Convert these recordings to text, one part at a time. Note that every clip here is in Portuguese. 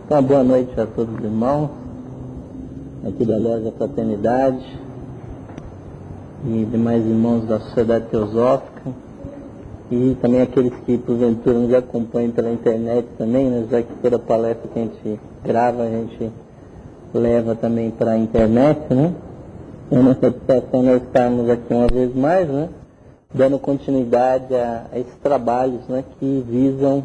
Então, boa noite a todos os irmãos aqui da Loja Fraternidade e demais irmãos da Sociedade Teosófica e também aqueles que porventura nos acompanham pela internet também, né? Já que toda palestra que a gente grava a gente leva também para a internet, né? É uma satisfação nós estarmos aqui uma vez mais, né? Dando continuidade a esses trabalhos, né? Que visam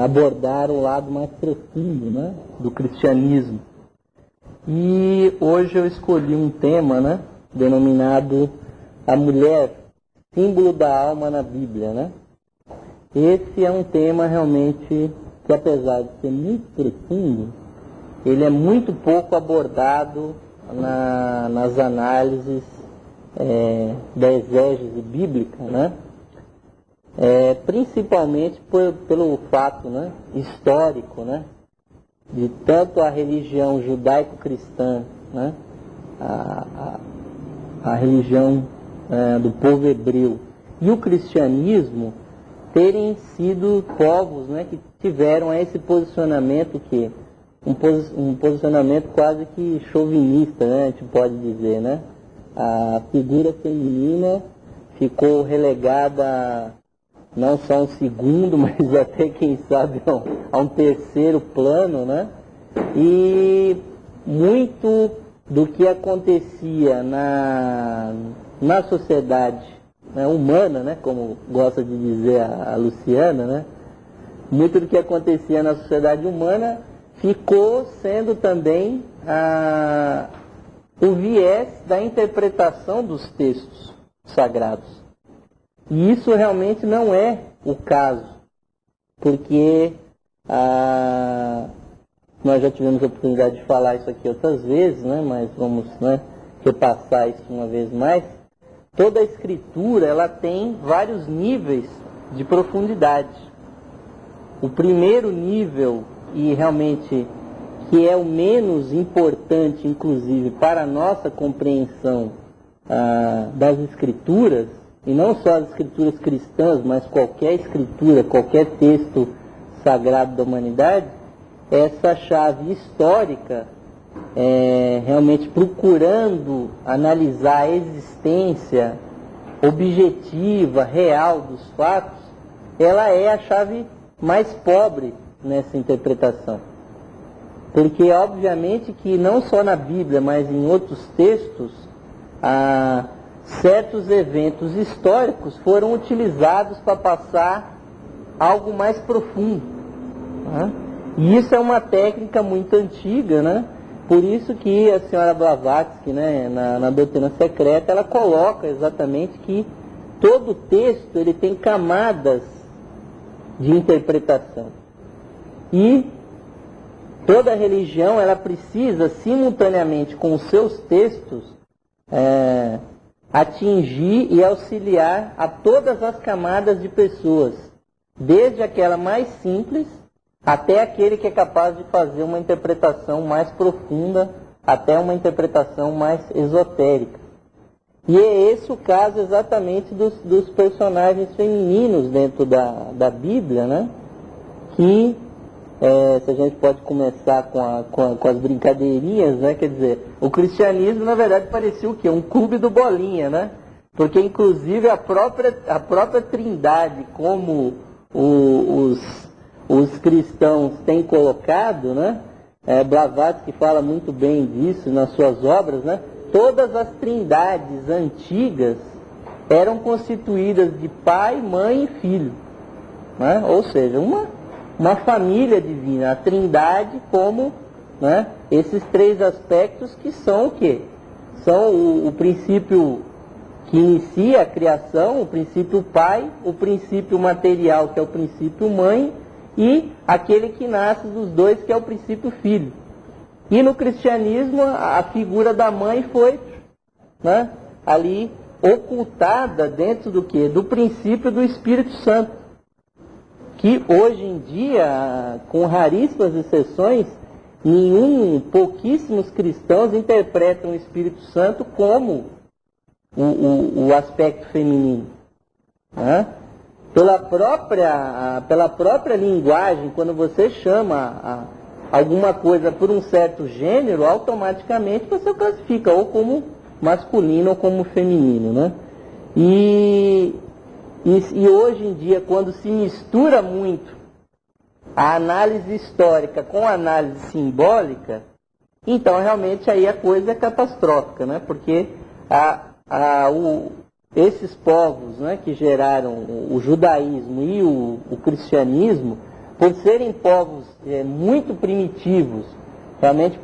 abordar o lado mais profundo, né, do cristianismo. E hoje eu escolhi um tema, né, denominado a mulher, símbolo da alma na Bíblia, né? Esse é um tema realmente que, apesar de ser muito profundo, ele é muito pouco abordado nas análises da exégese bíblica, né? Principalmente pelo fato, né, histórico, né, de tanto a religião judaico-cristã, né, a religião do povo hebreu e o cristianismo terem sido povos, né, que tiveram esse posicionamento um posicionamento quase que chauvinista, né, a gente pode dizer, né? A figura feminina ficou relegada não só um segundo, mas até, quem sabe, a um terceiro plano, né? E muito do que acontecia na sociedade, né, humana, né, como gosta de dizer a Luciana, né? Muito do que acontecia na sociedade humana ficou sendo também o viés da interpretação dos textos sagrados. E isso realmente não é o caso, porque nós já tivemos a oportunidade de falar isso aqui outras vezes, né, mas vamos, né, repassar isso uma vez mais. Toda a escritura ela tem vários níveis de profundidade. O primeiro nível, e realmente que é o menos importante, inclusive, para a nossa compreensão das escrituras, e não só as escrituras cristãs, mas qualquer escritura, qualquer texto sagrado da humanidade, essa chave histórica, realmente procurando analisar a existência objetiva, real dos fatos, ela é a chave mais pobre nessa interpretação. Porque, obviamente, que não só na Bíblia, mas em outros textos, certos eventos históricos foram utilizados para passar algo mais profundo, né? E isso é uma técnica muito antiga, né? Por isso que a senhora Blavatsky, né, na Doutrina Secreta, ela coloca exatamente que todo texto ele tem camadas de interpretação. E toda religião ela precisa, simultaneamente com os seus textos, atingir e auxiliar a todas as camadas de pessoas, desde aquela mais simples até aquele que é capaz de fazer uma interpretação mais profunda, até uma interpretação mais esotérica. E é esse o caso exatamente dos personagens femininos dentro da Bíblia, né? Que, se a gente pode começar com as brincadeirinhas, né? Quer dizer, o cristianismo, na verdade, parecia o quê? Um clube do Bolinha, né? Porque, inclusive, a própria Trindade, como os cristãos têm colocado, né? Blavatsky fala muito bem disso nas suas obras, né? Todas as trindades antigas eram constituídas de pai, mãe e filho, né? Ou seja, uma família divina, a trindade como, né, esses três aspectos que são o quê? São o princípio que inicia a criação, o princípio pai, o princípio material, que é o princípio mãe, e aquele que nasce dos dois, que é o princípio filho. E no cristianismo a figura da mãe foi, né, ali ocultada dentro do quê? Do princípio do Espírito Santo, que hoje em dia, com raríssimas exceções, pouquíssimos cristãos interpretam o Espírito Santo como o aspecto feminino, né? pela própria linguagem, quando você chama alguma coisa por um certo gênero, automaticamente você classifica ou como masculino ou como feminino, né? E hoje em dia, quando se mistura muito a análise histórica com a análise simbólica, então realmente aí a coisa é catastrófica, né? Porque esses povos, né, que geraram o judaísmo e o cristianismo, por serem povos muito primitivos, realmente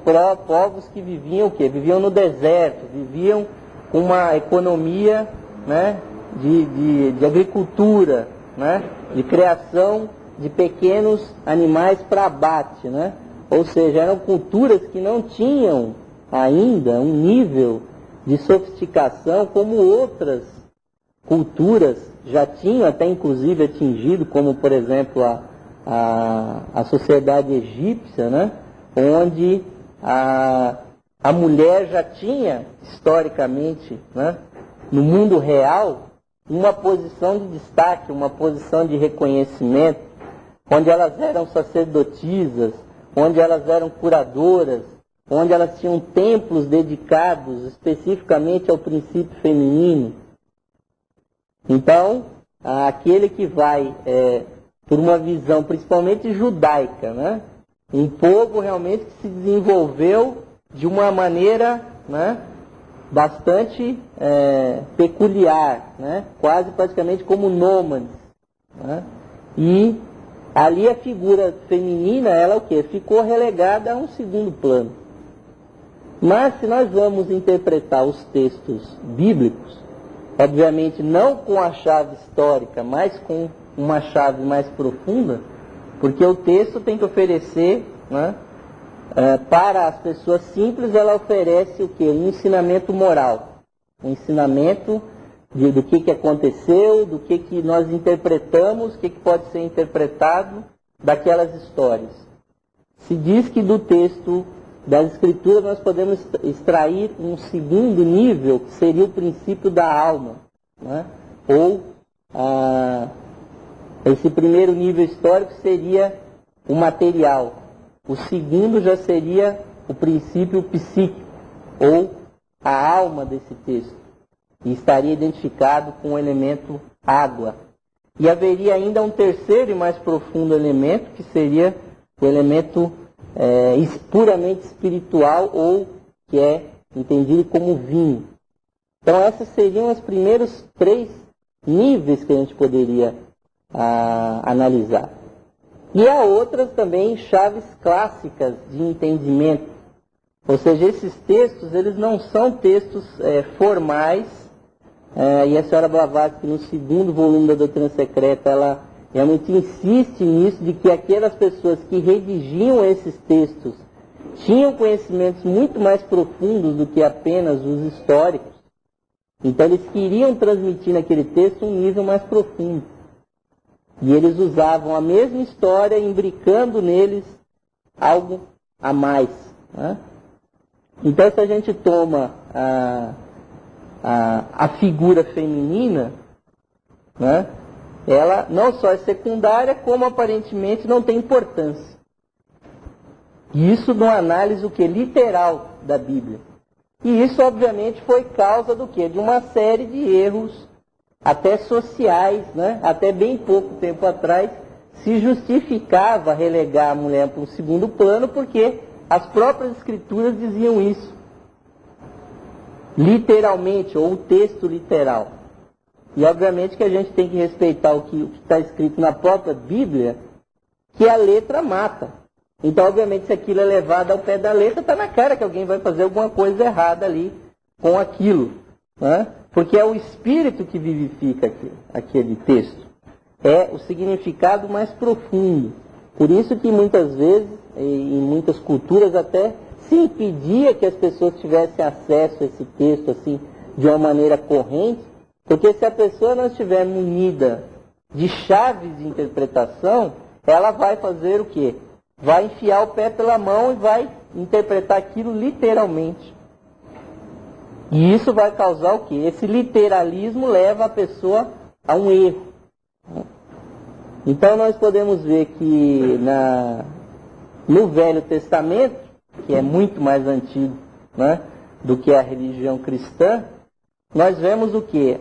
povos que viviam o quê? Viviam no deserto, viviam com uma economia, né, de agricultura, né, de criação de pequenos animais para abate, né? Ou seja, eram culturas que não tinham ainda um nível de sofisticação como outras culturas já tinham até inclusive atingido, como por exemplo a sociedade egípcia, né? Onde a mulher já tinha historicamente, né, no mundo real, uma posição de destaque, uma posição de reconhecimento, onde elas eram sacerdotisas, onde elas eram curadoras, onde elas tinham templos dedicados especificamente ao princípio feminino. Então, aquele que vai, por uma visão principalmente judaica, né, um povo realmente que se desenvolveu de uma maneira, né, bastante peculiar, né, quase praticamente como nômades, né, e ali a figura feminina, ela o quê? Ficou relegada a um segundo plano. Mas se nós vamos interpretar os textos bíblicos, obviamente não com a chave histórica, mas com uma chave mais profunda, porque o texto tem que oferecer, né, para as pessoas simples, ela oferece o quê? Um ensinamento moral, um ensinamento do que aconteceu, do que nós interpretamos, o que pode ser interpretado daquelas histórias. Se diz que do texto das Escrituras nós podemos extrair um segundo nível, que seria o princípio da alma, né? Ou esse primeiro nível histórico seria o material. O segundo já seria o princípio psíquico, ou a alma desse texto. E estaria identificado com o elemento água. E haveria ainda um terceiro e mais profundo elemento, que seria o elemento puramente espiritual, ou que é entendido como vinho. Então esses seriam os primeiros 3 níveis que a gente poderia analisar. E há outras também chaves clássicas de entendimento. Ou seja, esses textos, eles não são textos formais, e a senhora Blavatsky, no 2º volume da Doutrina Secreta, ela realmente insiste nisso, de que aquelas pessoas que redigiam esses textos tinham conhecimentos muito mais profundos do que apenas os históricos. Então eles queriam transmitir naquele texto um nível mais profundo. E eles usavam a mesma história, imbricando neles algo a mais, né? Então, se a gente toma a figura feminina, né, ela não só é secundária, como aparentemente não tem importância. E isso numa análise o quê? Literal da Bíblia. E isso, obviamente, foi causa do quê? De uma série de erros, até sociais, né? Até bem pouco tempo atrás, se justificava relegar a mulher para um segundo plano, porque as próprias escrituras diziam isso. Literalmente, ou o texto literal. E obviamente que a gente tem que respeitar o que está escrito na própria Bíblia, que a letra mata. Então, obviamente, se aquilo é levado ao pé da letra, está na cara que alguém vai fazer alguma coisa errada ali com aquilo, né? Porque é o Espírito que vivifica aquele texto. É o significado mais profundo. Por isso que muitas vezes, em muitas culturas até, se impedia que as pessoas tivessem acesso a esse texto assim, de uma maneira corrente, porque se a pessoa não estiver munida de chaves de interpretação, ela vai fazer o quê? Vai enfiar o pé pela mão e vai interpretar aquilo literalmente. E isso vai causar o quê? Esse literalismo leva a pessoa a um erro. Então nós podemos ver que no Velho Testamento, que é muito mais antigo, né, do que a religião cristã, nós vemos o quê?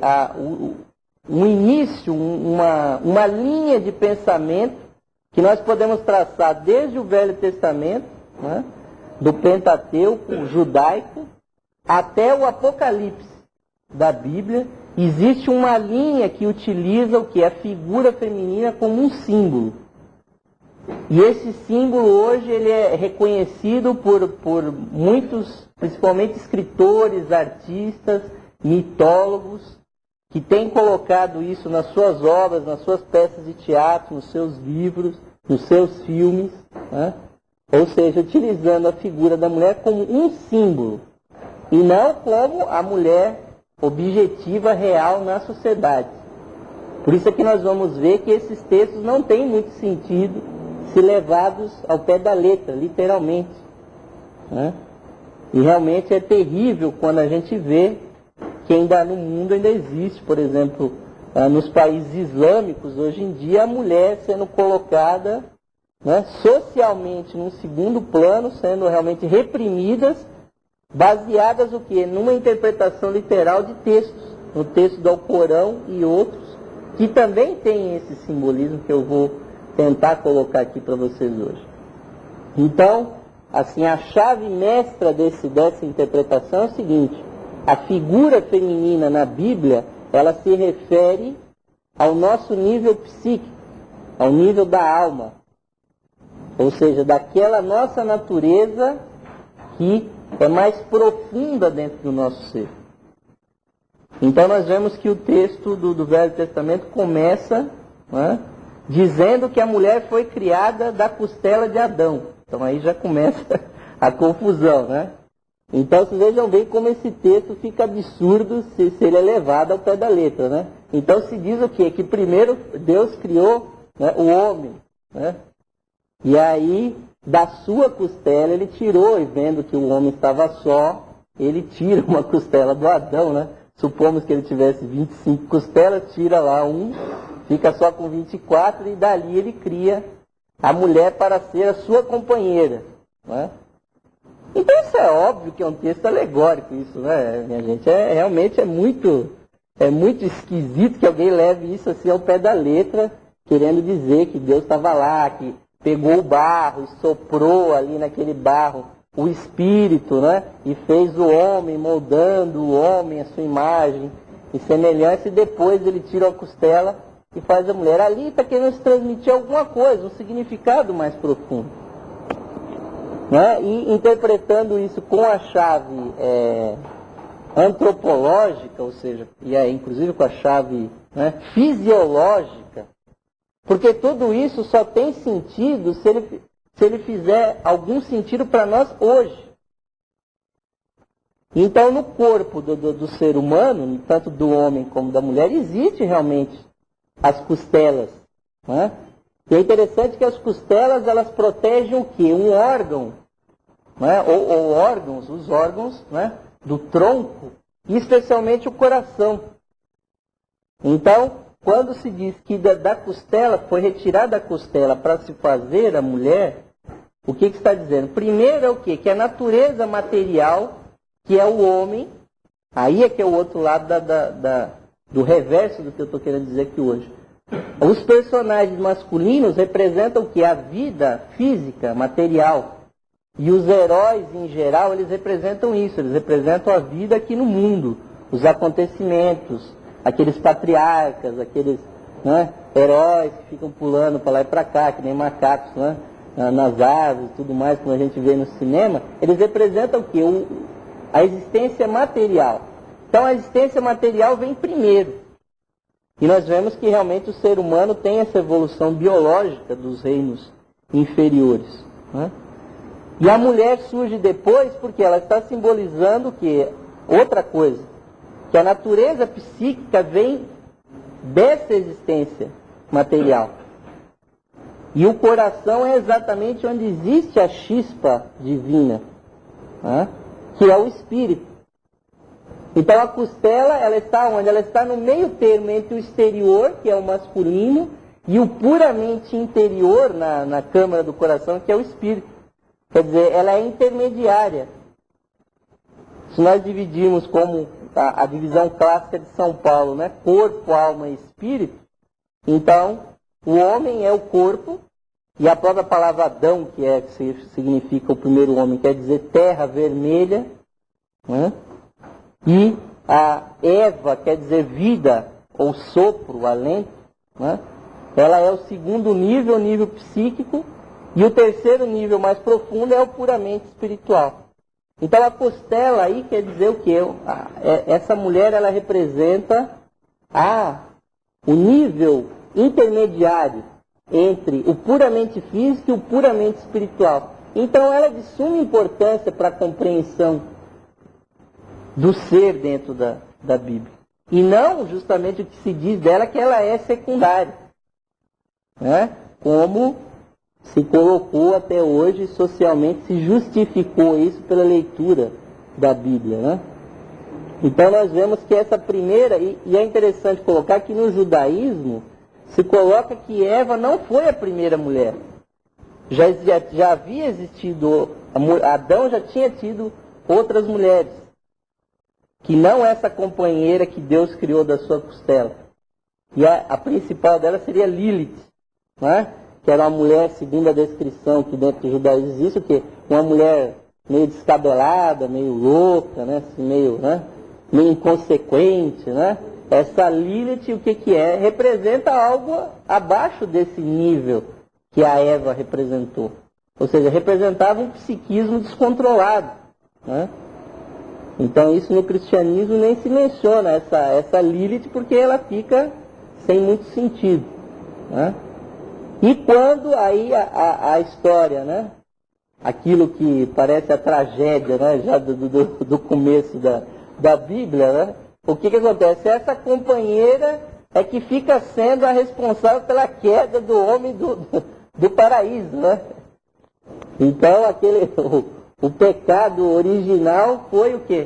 Um início, uma linha de pensamento que nós podemos traçar desde o Velho Testamento, né, do Pentateuco judaico, até o Apocalipse da Bíblia. Existe uma linha que utiliza o que? A figura feminina como um símbolo. E esse símbolo hoje ele é reconhecido por muitos, principalmente escritores, artistas, mitólogos, que têm colocado isso nas suas obras, nas suas peças de teatro, nos seus livros, nos seus filmes, né? Ou seja, utilizando a figura da mulher como um símbolo, e não como a mulher objetiva real na sociedade. Por isso é que nós vamos ver que esses textos não têm muito sentido se levados ao pé da letra, literalmente, né? E realmente é terrível quando a gente vê que ainda no mundo ainda existe, por exemplo, nos países islâmicos, hoje em dia, a mulher sendo colocada, né, socialmente num segundo plano, sendo realmente reprimidas, baseadas o quê? Numa interpretação literal de textos, no texto do Alcorão e outros, que também tem esse simbolismo que eu vou tentar colocar aqui para vocês hoje. Então, assim, a chave mestra dessa interpretação é o seguinte: a figura feminina na Bíblia, ela se refere ao nosso nível psíquico, ao nível da alma, ou seja, daquela nossa natureza que é mais profunda dentro do nosso ser. Então nós vemos que o texto do Velho Testamento começa, né, dizendo que a mulher foi criada da costela de Adão. Então aí já começa a confusão, né? Então vocês vejam bem como esse texto fica absurdo se ele é levado ao pé da letra, né? Então se diz o quê? Que primeiro Deus criou, né, o homem, né? E aí da sua costela ele tirou, e vendo que o homem estava só, ele tira uma costela do Adão, né? Supomos que ele tivesse 25 costelas, tira lá um, fica só com 24, e dali ele cria a mulher para ser a sua companheira, né? Então isso é óbvio que é um texto alegórico, isso, né, minha gente? Realmente é muito esquisito que alguém leve isso assim ao pé da letra, querendo dizer que Deus estava lá, que pegou o barro e soprou ali naquele barro o Espírito, né? E fez o homem, moldando o homem, a sua imagem e semelhança, e depois ele tira a costela e faz a mulher. Ali está querendo se transmitir alguma coisa, um significado mais profundo, né? E interpretando isso com a chave antropológica, ou seja, e aí inclusive com a chave, né, fisiológica, porque tudo isso só tem sentido se ele fizer algum sentido para nós hoje. Então, no corpo do ser humano, tanto do homem como da mulher, existe realmente as costelas, né? E é interessante que as costelas, elas protegem o quê? Um órgão, né? Ou órgãos, os órgãos, né, do tronco, e especialmente o coração. Então, quando se diz que da costela, foi retirada a costela para se fazer a mulher, o que está dizendo? Primeiro é o quê? Que a natureza material, que é o homem, aí é que é o outro lado do reverso do que eu estou querendo dizer aqui hoje. Os personagens masculinos representam o quê? A vida física, material. E os heróis, em geral, eles representam isso, eles representam a vida aqui no mundo, os acontecimentos, aqueles patriarcas, aqueles, né, heróis que ficam pulando para lá e para cá, que nem macacos, né, nas árvores e tudo mais, como a gente vê no cinema, eles representam o quê? A existência material. Então a existência material vem primeiro. E nós vemos que realmente o ser humano tem essa evolução biológica dos reinos inferiores, né? E a mulher surge depois porque ela está simbolizando o quê? Outra coisa, que a natureza psíquica vem dessa existência material. E o coração é exatamente onde existe a chispa divina, né? Que é o espírito. Então a costela, ela está onde? Ela está no meio termo entre o exterior, que é o masculino, e o puramente interior na câmara do coração, que é o espírito. Quer dizer, ela é intermediária. Se nós dividirmos como a divisão clássica de São Paulo, né? Corpo, alma e espírito, então o homem é o corpo, e a própria palavra Adão, que significa o primeiro homem, quer dizer terra vermelha, né? E a Eva quer dizer vida, ou sopro, alento, né? Ela é o segundo nível, o nível psíquico, e o terceiro nível mais profundo é o puramente espiritual. Então a costela aí quer dizer o quê? Essa mulher, ela representa o nível intermediário entre o puramente físico e o puramente espiritual. Então ela é de suma importância para a compreensão do ser dentro da Bíblia. E não justamente o que se diz dela, que ela é secundária, né? Como se colocou até hoje, socialmente se justificou isso pela leitura da Bíblia, né? Então nós vemos que essa primeira, e é interessante colocar que no judaísmo se coloca que Eva não foi a primeira mulher. Já havia existido, Adão já tinha tido outras mulheres, que não essa companheira que Deus criou da sua costela. E a principal dela seria Lilith, né? Que era uma mulher, segundo a descrição que dentro do judaísmo existe, o quê? Uma mulher meio descabelada, meio louca, né? Assim, meio inconsequente, né? Essa Lilith, o que é? Representa algo abaixo desse nível que a Eva representou. Ou seja, representava um psiquismo descontrolado, né? Então isso no cristianismo nem se menciona, essa Lilith, porque ela fica sem muito sentido, né? E quando aí a história, né? Aquilo que parece a tragédia, né? Já do começo da Bíblia, né? O que acontece? Essa companheira é que fica sendo a responsável pela queda do homem do paraíso, né? Então o pecado original foi o quê?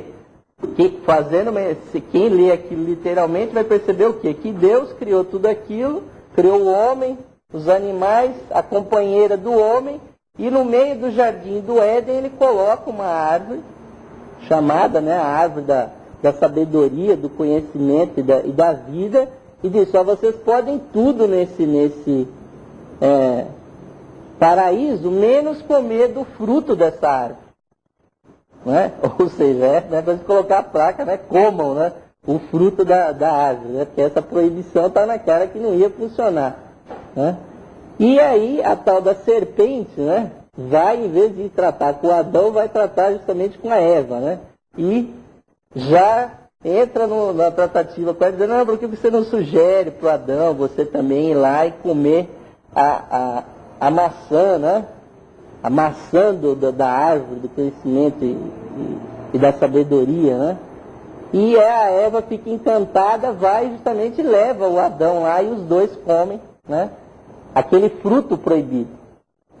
Quem lê aquilo literalmente vai perceber o quê? Que Deus criou tudo aquilo, criou o homem, os animais, a companheira do homem, e no meio do jardim do Éden ele coloca uma árvore, chamada, né, a árvore da sabedoria, do conhecimento e da vida, e diz, só vocês podem tudo nesse paraíso, menos comer do fruto dessa árvore. Né? Ou seja, para colocar a placa, né, comam, né, o fruto da árvore, né, porque essa proibição está na cara que não ia funcionar. Né? E aí a tal da serpente, né, vai, em vez de tratar com Adão, vai tratar justamente com a Eva, né? E já entra na tratativa com ela, dizendo, não, por que você não sugere para o Adão você também ir lá e comer a maçã, né? A maçã da árvore, do conhecimento e da sabedoria, né? E a Eva fica encantada, vai justamente e leva o Adão lá e os dois comem, né? Aquele fruto proibido.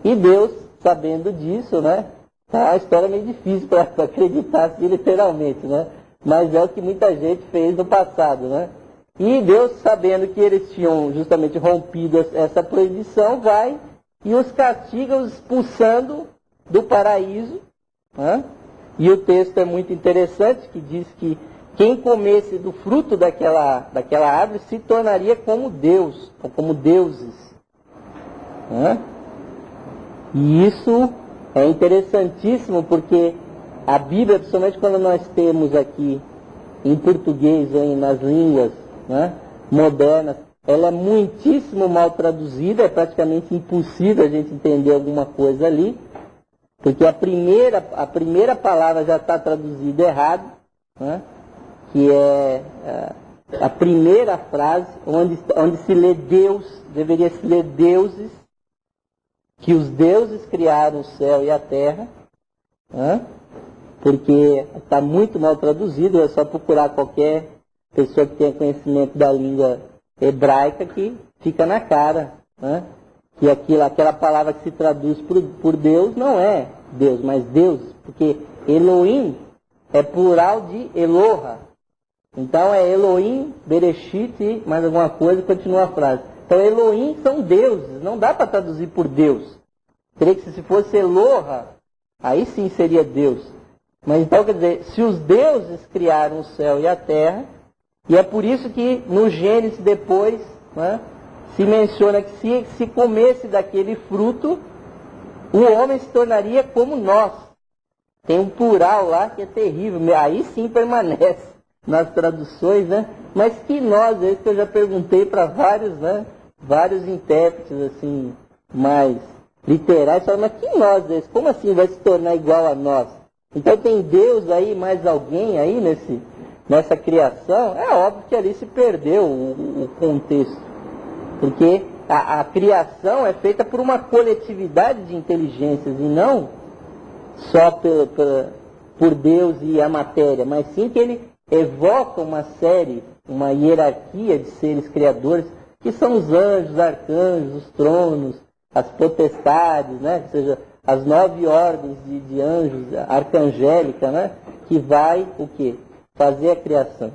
E Deus, sabendo disso, né? Tá uma história meio difícil para acreditar assim, literalmente, né? Mas é o que muita gente fez no passado, né? E Deus, sabendo que eles tinham justamente rompido essa proibição, vai e os castiga, os expulsando do paraíso, né? E o texto é muito interessante, que diz que quem comesse do fruto daquela árvore se tornaria como Deus, ou como deuses. Né? E isso é interessantíssimo, porque a Bíblia, principalmente quando nós temos aqui em português ou nas línguas, né, modernas, ela é muitíssimo mal traduzida, é praticamente impossível a gente entender alguma coisa ali, porque a primeira palavra já está traduzida errado, né, que é a primeira frase, onde se lê Deus, deveria se ler deuses, que os deuses criaram o céu e a terra, né, porque está muito mal traduzido, é só procurar qualquer pessoa que tenha conhecimento da língua hebraica que fica na cara, né? Que aquela palavra que se traduz por Deus não é Deus, mas Deus, porque Elohim é plural de Eloha. Então é Elohim, Bereshit e mais alguma coisa, continua a frase. Então Elohim são deuses, não dá para traduzir por Deus. Teria que, se fosse Eloha, aí sim seria Deus. Mas então, quer dizer, se os deuses criaram o céu e a terra, e é por isso que no Gênesis depois, né, se menciona que se comesse daquele fruto, o homem se tornaria como nós. Tem um plural lá que é terrível, aí sim permanece nas traduções, né? Mas que nós, esse que eu já perguntei para vários, né? Vários intérpretes, assim, mais literais, falam, mas que nós esse? Como assim vai se tornar igual a nós? Então tem Deus aí, mais alguém aí nessa criação? É óbvio que ali se perdeu o contexto. Porque a criação é feita por uma coletividade de inteligências e não só por Deus e a matéria, mas sim que ele evoca uma hierarquia de seres criadores, que são os anjos, os arcanjos, os tronos, as potestades, né? Ou seja, as 9 ordens de anjos, arcangélica, né? Que vai o quê? Fazer a criação.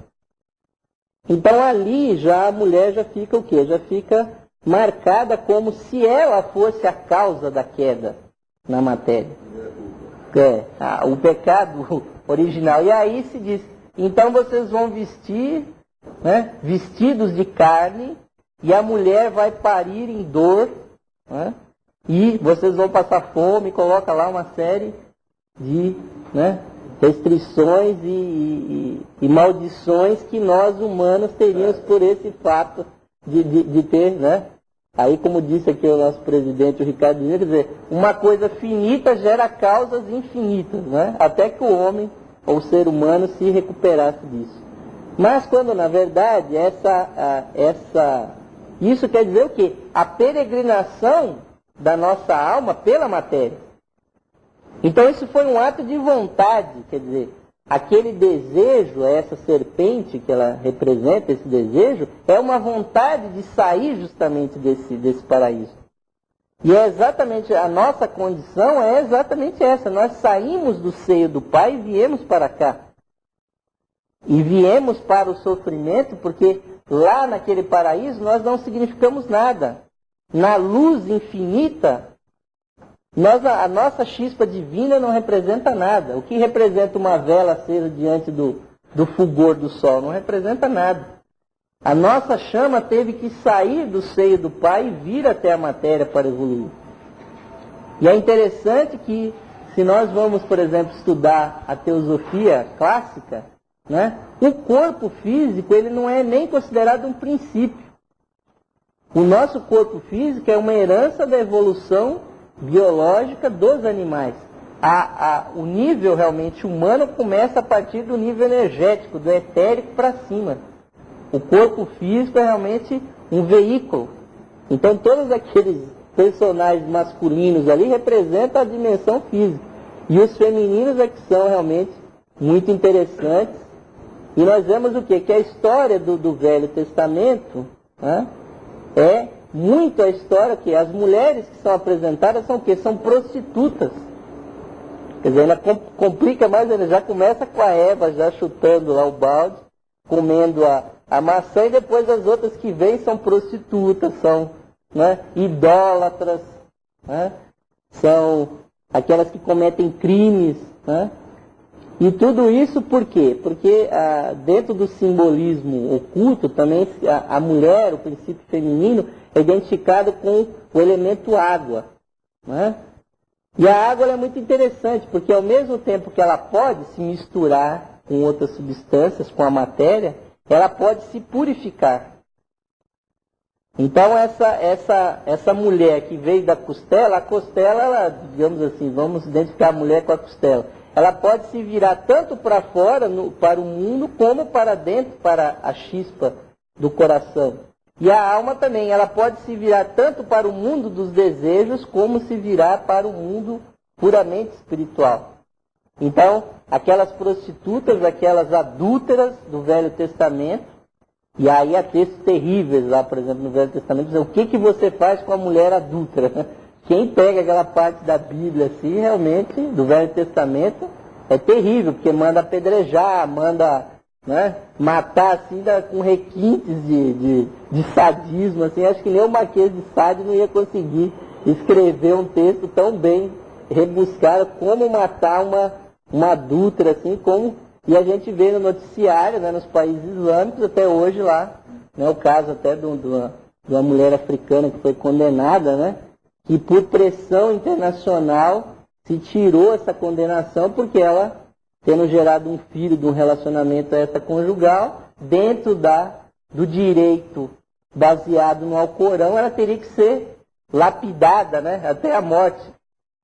Então ali já a mulher já fica o quê? Já fica marcada como se ela fosse a causa da queda na matéria. O pecado original. E aí se diz, então vocês vão vestir, né, vestidos de carne, e a mulher vai parir em dor, né, e vocês vão passar fome, coloca lá uma série de, né, restrições e maldições que nós humanos teríamos por esse fato de ter, né? Aí, como disse aqui o nosso presidente, o Ricardo, quer dizer, uma coisa finita gera causas infinitas, né? Até que o homem, ou o ser humano, se recuperasse disso. Mas quando, na verdade, isso quer dizer o quê? A peregrinação da nossa alma pela matéria. Então isso foi um ato de vontade, quer dizer, aquele desejo, essa serpente que ela representa, esse desejo, é uma vontade de sair justamente desse paraíso. E é exatamente, a nossa condição é exatamente essa, nós saímos do seio do Pai e viemos para cá. E viemos para o sofrimento porque lá naquele paraíso nós não significamos nada. Na luz infinita, a nossa chispa divina não representa nada. O que representa uma vela acesa diante do fulgor do sol? Não representa nada. A nossa chama teve que sair do seio do Pai e vir até a matéria para evoluir. E é interessante que, se nós vamos, por exemplo, estudar a teosofia clássica, né, o corpo físico ele não é nem considerado um princípio. O nosso corpo físico é uma herança da evolução biológica dos animais. O nível realmente humano começa a partir do nível energético, do etérico para cima. O corpo físico é realmente um veículo. Então todos aqueles personagens masculinos ali representam a dimensão física. E os femininos é que são realmente muito interessantes. E nós vemos o quê? Que a história do Velho Testamento, né, é muito a história que as mulheres que são apresentadas são o quê? São prostitutas. Quer dizer, ela complica mais, ela já começa com a Eva já chutando lá o balde, comendo a maçã, e depois as outras que vêm são prostitutas, são, né, idólatras, né, são aquelas que cometem crimes, né? E tudo isso por quê? Porque dentro do simbolismo oculto também a mulher, o princípio feminino, é identificado com o elemento água, né? E a água é muito interessante, porque ao mesmo tempo que ela pode se misturar com outras substâncias, com a matéria, ela pode se purificar. Então essa mulher que veio da costela, a costela, ela, digamos assim, vamos identificar a mulher com a costela. Ela pode se virar tanto para fora, para o mundo, como para dentro, para a chispa do coração. E a alma também, ela pode se virar tanto para o mundo dos desejos, como se virar para o mundo puramente espiritual. Então, aquelas prostitutas, aquelas adúlteras do Velho Testamento, e aí há textos terríveis lá, por exemplo, no Velho Testamento, dizendo, o que você faz com a mulher adúltera? Quem pega aquela parte da Bíblia assim, realmente, do Velho Testamento, é terrível, porque manda apedrejar, manda né, matar assim, com requintes de sadismo, assim, acho que nem o Marquês de Sade não ia conseguir escrever um texto tão bem rebuscado como matar uma adúltera, assim, como, e a gente vê no noticiário, né, nos países islâmicos, até hoje lá, né, o caso até de uma mulher africana que foi condenada, né, que por pressão internacional se tirou essa condenação porque ela, tendo gerado um filho de um relacionamento extraconjugal, dentro do direito baseado no Alcorão, ela teria que ser lapidada, né, até a morte.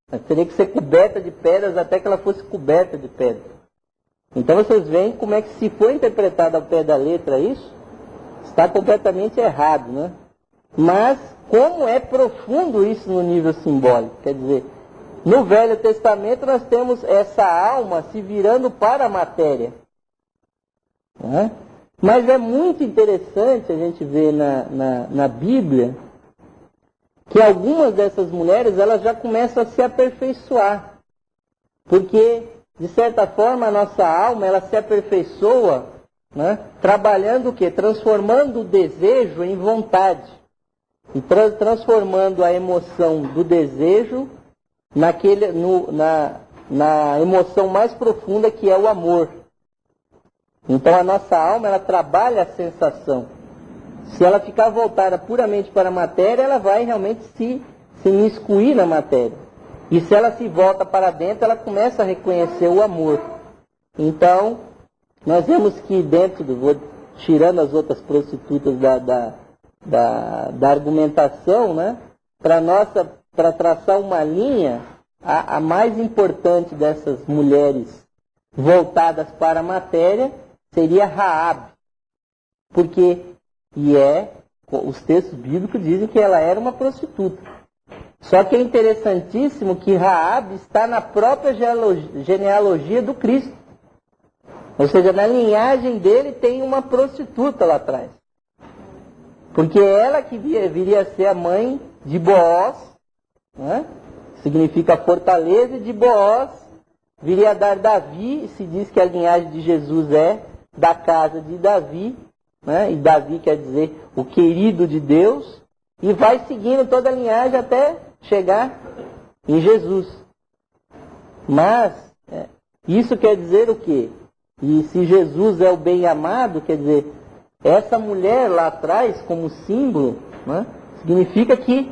Ela teria que ser coberta de pedras até que ela fosse coberta de pedras. Então vocês veem como é que, se for interpretado ao pé da letra isso, está completamente errado, né? Mas como é profundo isso no nível simbólico, quer dizer, no Velho Testamento nós temos essa alma se virando para a matéria. Né? Mas é muito interessante a gente ver na Bíblia que algumas dessas mulheres elas já começam a se aperfeiçoar. Porque, de certa forma, a nossa alma ela se aperfeiçoa, né? Trabalhando o quê? Transformando o desejo em vontade. E transformando a emoção do desejo na emoção mais profunda, que é o amor. Então a nossa alma ela trabalha a sensação. Se ela ficar voltada puramente para a matéria, ela vai realmente se imiscuir na matéria. E se ela se volta para dentro, ela começa a reconhecer o amor. Então, nós vemos que vou tirando as outras prostitutas da argumentação, né? Para traçar uma linha, a mais importante dessas mulheres voltadas para a matéria seria Raabe. Porque, os textos bíblicos dizem que ela era uma prostituta. Só que é interessantíssimo que Raabe está na própria genealogia do Cristo. Ou seja, na linhagem dele tem uma prostituta lá atrás. Porque ela que viria a ser a mãe de Boaz, né? Significa fortaleza, e de Boaz viria a dar Davi, e se diz que a linhagem de Jesus é da casa de Davi, né? E Davi quer dizer o querido de Deus, e vai seguindo toda a linhagem até chegar em Jesus. Mas, isso quer dizer o quê? E se Jesus é o bem-amado, quer dizer, essa mulher lá atrás, como símbolo, né, significa que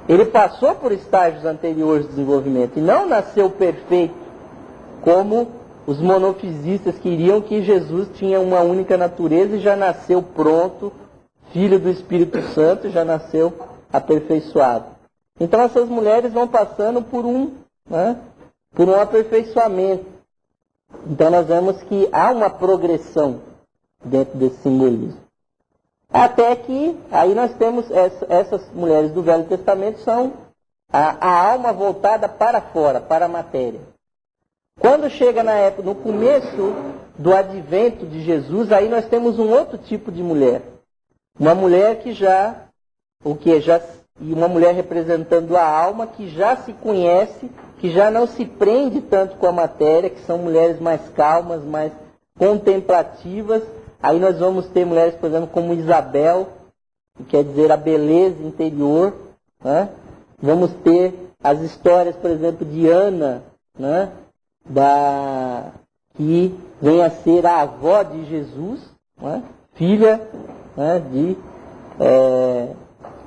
ele passou por estágios anteriores de desenvolvimento e não nasceu perfeito, como os monofisistas queriam, que Jesus tinha uma única natureza e já nasceu pronto, filho do Espírito Santo, já nasceu aperfeiçoado. Então essas mulheres vão passando por um aperfeiçoamento. Então nós vemos que há uma progressão dentro desse simbolismo. Até que, aí nós temos essas mulheres do Velho Testamento, são a alma voltada para fora, para a matéria. Quando chega no começo do advento de Jesus, aí nós temos um outro tipo de mulher. Uma mulher uma mulher representando a alma, que já se conhece, que já não se prende tanto com a matéria, que são mulheres mais calmas, mais contemplativas. Aí nós vamos ter mulheres, por exemplo, como Isabel, que quer dizer a beleza interior, né? Vamos ter as histórias, por exemplo, de Ana, né? Que vem a ser a avó de Jesus, né? Filha, né?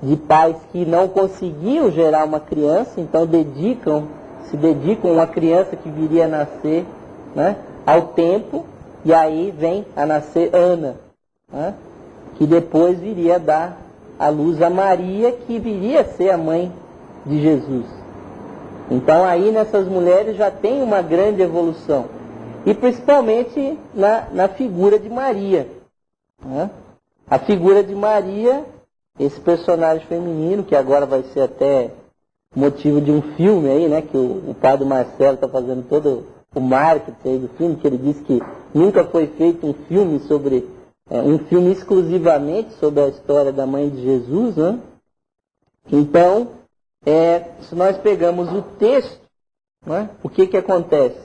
De pais que não conseguiam gerar uma criança, então se dedicam a uma criança que viria a nascer, né? Ao tempo. E aí vem a nascer Ana, né? Que depois viria a dar à luz a Maria, que viria a ser a mãe de Jesus. Então aí nessas mulheres já tem uma grande evolução. E principalmente na figura de Maria. Né? A figura de Maria, esse personagem feminino, que agora vai ser até motivo de um filme aí, né? Que o padre Marcelo está fazendo todo o marketing aí do filme, que ele disse que nunca foi feito um filme exclusivamente sobre a história da mãe de Jesus, né? Então, se nós pegamos o texto, né, o que acontece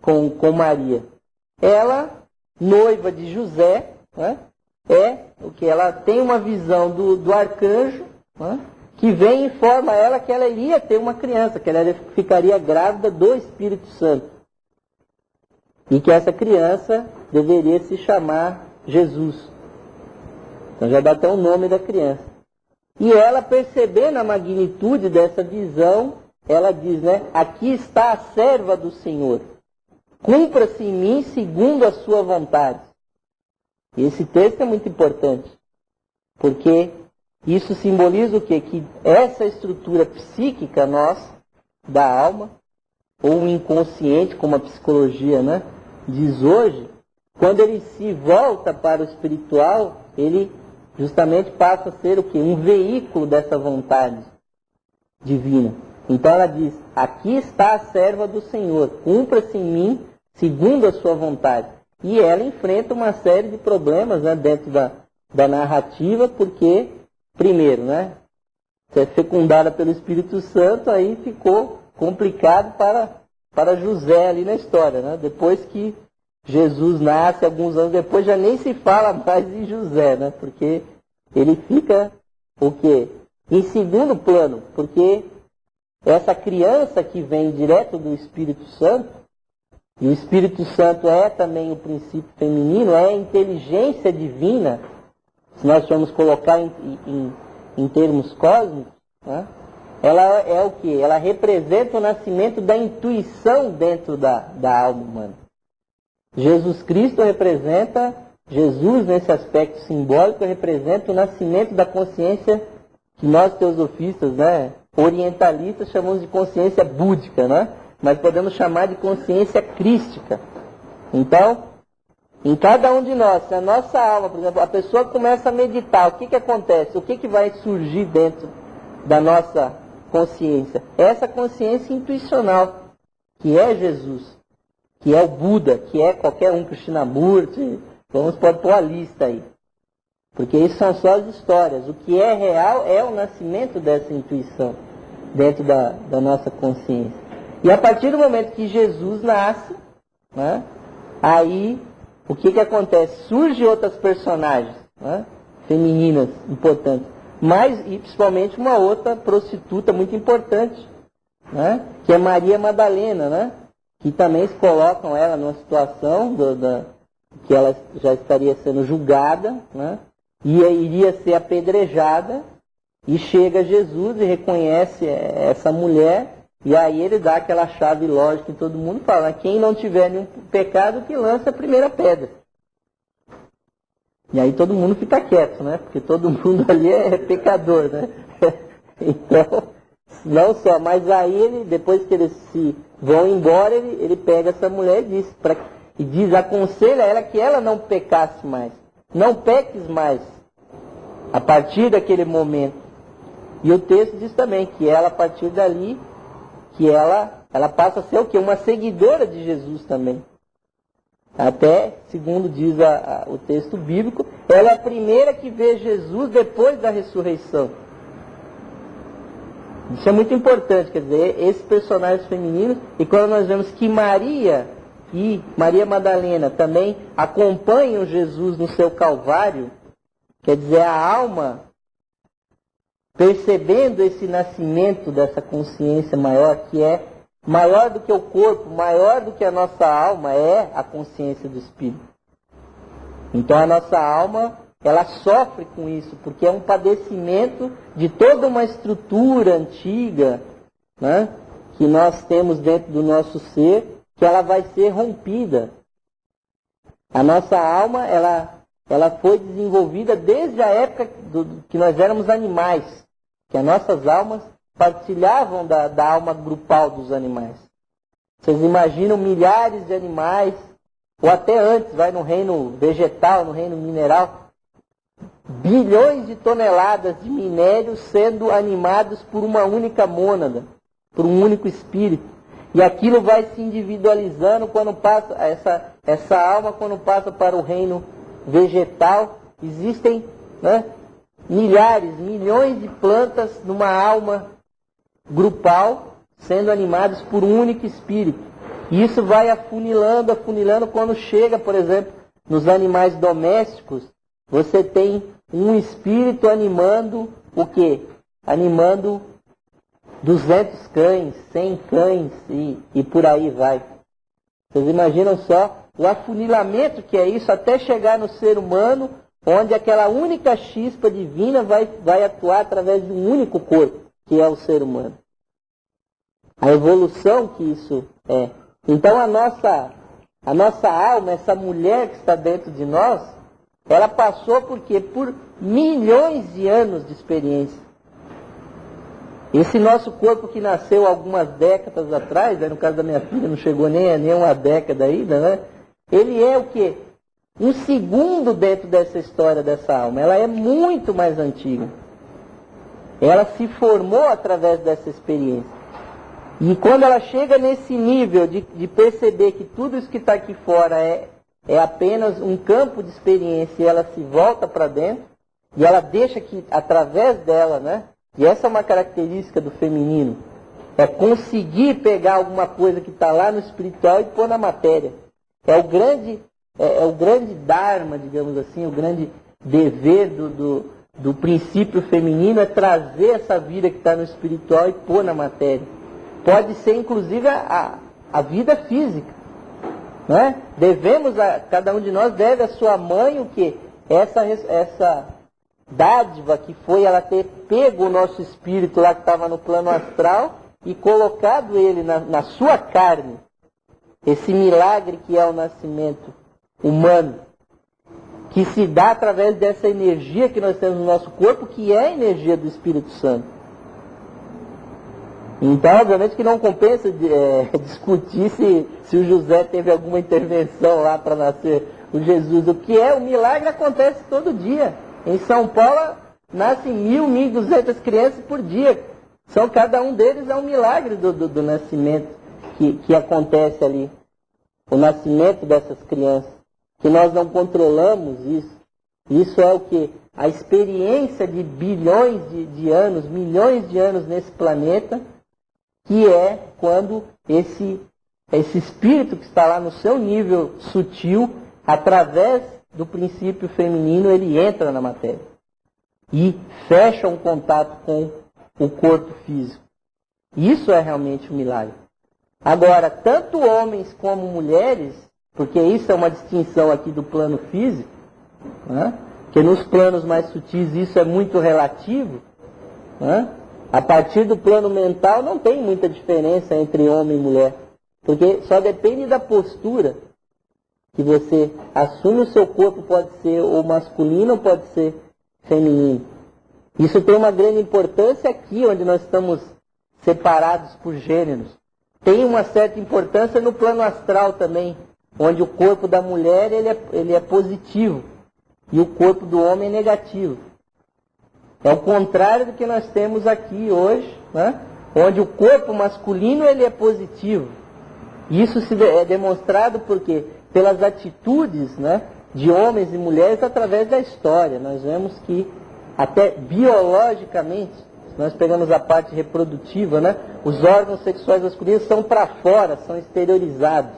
com Maria? Ela noiva de José, né? É o que ela tem uma visão do arcanjo, né? Que vem e informa ela que ela iria ter uma criança, que ela ficaria grávida do Espírito Santo. E que essa criança deveria se chamar Jesus. Então já dá até o nome da criança. E ela, percebendo a magnitude dessa visão, ela diz, né? Aqui está a serva do Senhor. Cumpra-se em mim segundo a sua vontade. E esse texto é muito importante. Porque isso simboliza o quê? Que essa estrutura psíquica nossa, da alma, ou o inconsciente, como a psicologia, né, diz hoje, quando ele se volta para o espiritual, ele justamente passa a ser o quê? Um veículo dessa vontade divina. Então ela diz, aqui está a serva do Senhor, cumpra-se em mim segundo a sua vontade. E ela enfrenta uma série de problemas, né, dentro da narrativa, porque, primeiro, né, se é fecundada pelo Espírito Santo, aí ficou complicado para José ali na história, né? Depois que Jesus nasce, alguns anos depois, já nem se fala mais em José, né? Porque ele fica, o quê? Em segundo plano, porque essa criança que vem direto do Espírito Santo, e o Espírito Santo é também o princípio feminino, é a inteligência divina, se nós formos colocar em termos cósmicos, né? Ela é o quê? Ela representa o nascimento da intuição dentro da alma humana. Jesus Cristo representa, Jesus nesse aspecto simbólico, representa o nascimento da consciência que nós teosofistas, né, orientalistas, chamamos de consciência búdica, né? Mas podemos chamar de consciência crística. Então, em cada um de nós, se a nossa alma, por exemplo, a pessoa começa a meditar, o que acontece? O que vai surgir dentro da nossa consciência? Essa consciência intuicional, que é Jesus, que é o Buda, que é qualquer um, Krishnamurti, pode pôr a lista aí. Porque isso são só as histórias. O que é real é o nascimento dessa intuição dentro da nossa consciência. E a partir do momento que Jesus nasce, né, aí o que acontece? Surgem outras personagens, né, femininas importantes, mas e principalmente uma outra prostituta muito importante, né, que é Maria Madalena, né, que também se colocam ela numa situação que ela já estaria sendo julgada, né, e iria ser apedrejada, e chega Jesus e reconhece essa mulher. E aí ele dá aquela chave lógica em todo mundo e fala, quem não tiver nenhum pecado, que lance a primeira pedra. E aí todo mundo fica quieto, né? Porque todo mundo ali é pecador, né? Então, não só, mas aí ele, depois que eles se vão embora, ele pega essa mulher e diz, aconselha ela que ela não pecasse mais. Não peques mais. A partir daquele momento. E o texto diz também que ela, a partir dali, que ela passa a ser o quê? Uma seguidora de Jesus também. Até, segundo diz o texto bíblico, ela é a primeira que vê Jesus depois da ressurreição. Isso é muito importante, quer dizer, esses personagens femininos, e quando nós vemos que Maria e Maria Madalena também acompanham Jesus no seu Calvário, quer dizer, a alma, percebendo esse nascimento dessa consciência maior, que é maior do que o corpo, maior do que a nossa alma, é a consciência do Espírito. Então a nossa alma, ela sofre com isso, porque é um padecimento de toda uma estrutura antiga, né, que nós temos dentro do nosso ser, que ela vai ser rompida. A nossa alma, ela foi desenvolvida desde a época que nós éramos animais, que as nossas almas partilhavam da alma grupal dos animais. Vocês imaginam milhares de animais, ou até antes, vai no reino vegetal, no reino mineral, bilhões de toneladas de minério sendo animados por uma única mônada, por um único espírito. E aquilo vai se individualizando quando passa, essa alma quando passa para o reino vegetal, existem, né, milhares, milhões de plantas numa alma grupal, sendo animadas por um único espírito. E isso vai afunilando, quando chega, por exemplo, nos animais domésticos, você tem um espírito animando o quê? Animando 200 cães, 100 cães e por aí vai. Vocês imaginam só o afunilamento que é isso até chegar no ser humano, onde aquela única chispa divina vai atuar através de um único corpo, que é o ser humano. A evolução que isso é. Então a nossa alma, essa mulher que está dentro de nós, ela passou por quê? Por milhões de anos de experiência. Esse nosso corpo que nasceu algumas décadas atrás, no caso da minha filha não chegou nem uma década ainda, né? Ele é o quê? Um segundo dentro dessa história dessa alma. Ela é muito mais antiga. Ela se formou através dessa experiência. E quando ela chega nesse nível de perceber que tudo isso que está aqui fora é apenas um campo de experiência e ela se volta para dentro, e ela deixa que através dela, né? E essa é uma característica do feminino. É conseguir pegar alguma coisa que está lá no espiritual e pôr na matéria. É o grande dharma, digamos assim, o grande dever do princípio feminino é trazer essa vida que está no espiritual e pôr na matéria. Pode ser, inclusive, a vida física. Né? Cada um de nós deve à sua mãe o quê? Essa dádiva que foi ela ter pego o nosso espírito lá que estava no plano astral e colocado ele na sua carne. Esse milagre que é o nascimento humano, que se dá através dessa energia que nós temos no nosso corpo, que é a energia do Espírito Santo. Então, obviamente que não compensa discutir se o José teve alguma intervenção lá para nascer o Jesus. O que é, o milagre acontece todo dia. Em São Paulo, nascem 1.000, 1.200 crianças por dia. Cada um deles é um milagre do nascimento que acontece ali. O nascimento dessas crianças. Que nós não controlamos isso. Isso é o que? A experiência de bilhões de anos, milhões de anos nesse planeta, que é quando esse espírito que está lá no seu nível sutil, através do princípio feminino, ele entra na matéria e fecha um contato com o corpo físico. Isso é realmente um milagre. Agora, tanto homens como mulheres, porque isso é uma distinção aqui do plano físico, né? Que nos planos mais sutis isso é muito relativo, né? A partir do plano mental não tem muita diferença entre homem e mulher, porque só depende da postura que você assume. O seu corpo pode ser ou masculino ou pode ser feminino. Isso tem uma grande importância aqui, onde nós estamos separados por gêneros. Tem uma certa importância no plano astral também, onde o corpo da mulher ele é positivo e o corpo do homem é negativo. É o contrário do que nós temos aqui hoje, né? Onde o corpo masculino ele é positivo. Isso é demonstrado por quê? Pelas atitudes, né, de homens e mulheres através da história. Nós vemos que até biologicamente, se nós pegamos a parte reprodutiva, né, os órgãos sexuais masculinos são para fora, são exteriorizados.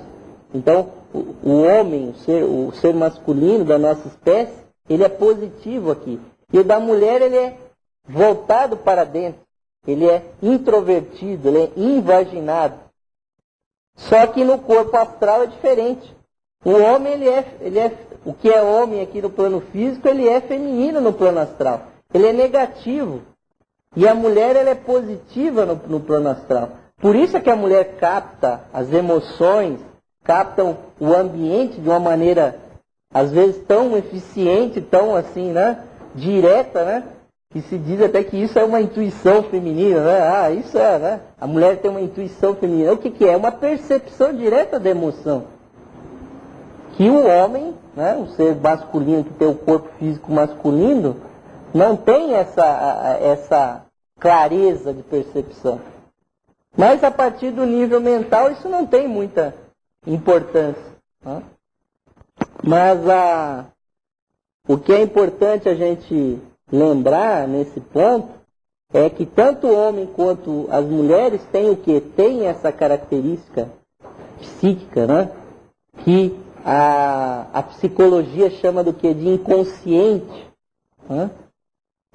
Então, o homem, o ser masculino da nossa espécie, ele é positivo aqui. E o da mulher, ele é voltado para dentro. Ele é introvertido, ele é invaginado. Só que no corpo astral é diferente. O homem, o que é homem aqui no plano físico, ele é feminino no plano astral. Ele é negativo. E a mulher, ela é positiva no plano astral. Por isso é que a mulher capta as emoções, captam o ambiente de uma maneira, às vezes, tão eficiente, tão assim, né, direta, né? Que se diz até que isso é uma intuição feminina, né? Isso é, né? A mulher tem uma intuição feminina. O que é? Uma percepção direta da emoção. Que o homem, né, o ser masculino que tem o corpo físico masculino, não tem essa clareza de percepção. Mas a partir do nível mental isso não tem muita importância. Né? Mas o que é importante a gente lembrar nesse ponto é que tanto o homem quanto as mulheres têm o quê? Tem essa característica psíquica, né? Que a psicologia chama do que? De inconsciente. Né?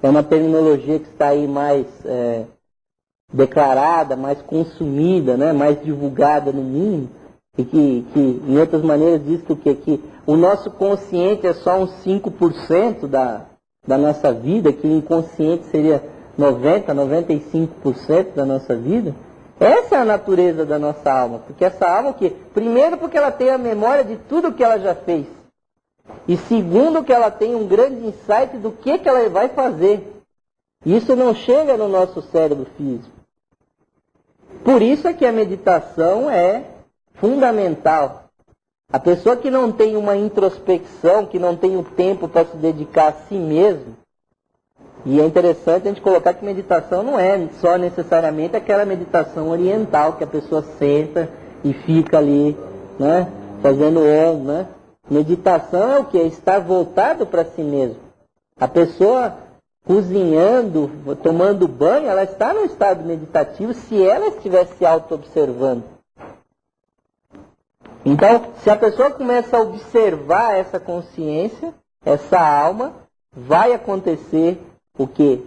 É uma terminologia que está aí mais declarada, mais consumida, né? Mais divulgada no mundo. E que em outras maneiras, diz que o nosso consciente é só uns 5% da nossa vida, que o inconsciente seria 95% da nossa vida. Essa é a natureza da nossa alma. Porque essa alma, o quê? Primeiro, porque ela tem a memória de tudo que ela já fez. E segundo, que ela tem um grande insight do que ela vai fazer. Isso não chega no nosso cérebro físico. Por isso é que a meditação é fundamental. A pessoa que não tem uma introspecção, que não tem o tempo para se dedicar a si mesmo, e é interessante a gente colocar que meditação não é só necessariamente aquela meditação oriental, que a pessoa senta e fica ali, né, fazendo Om, né? Meditação é o quê? Estar voltado para si mesmo. A pessoa cozinhando, tomando banho, ela está num estado meditativo se ela estiver se auto-observando. Então, se a pessoa começa a observar essa consciência, essa alma, vai acontecer o quê?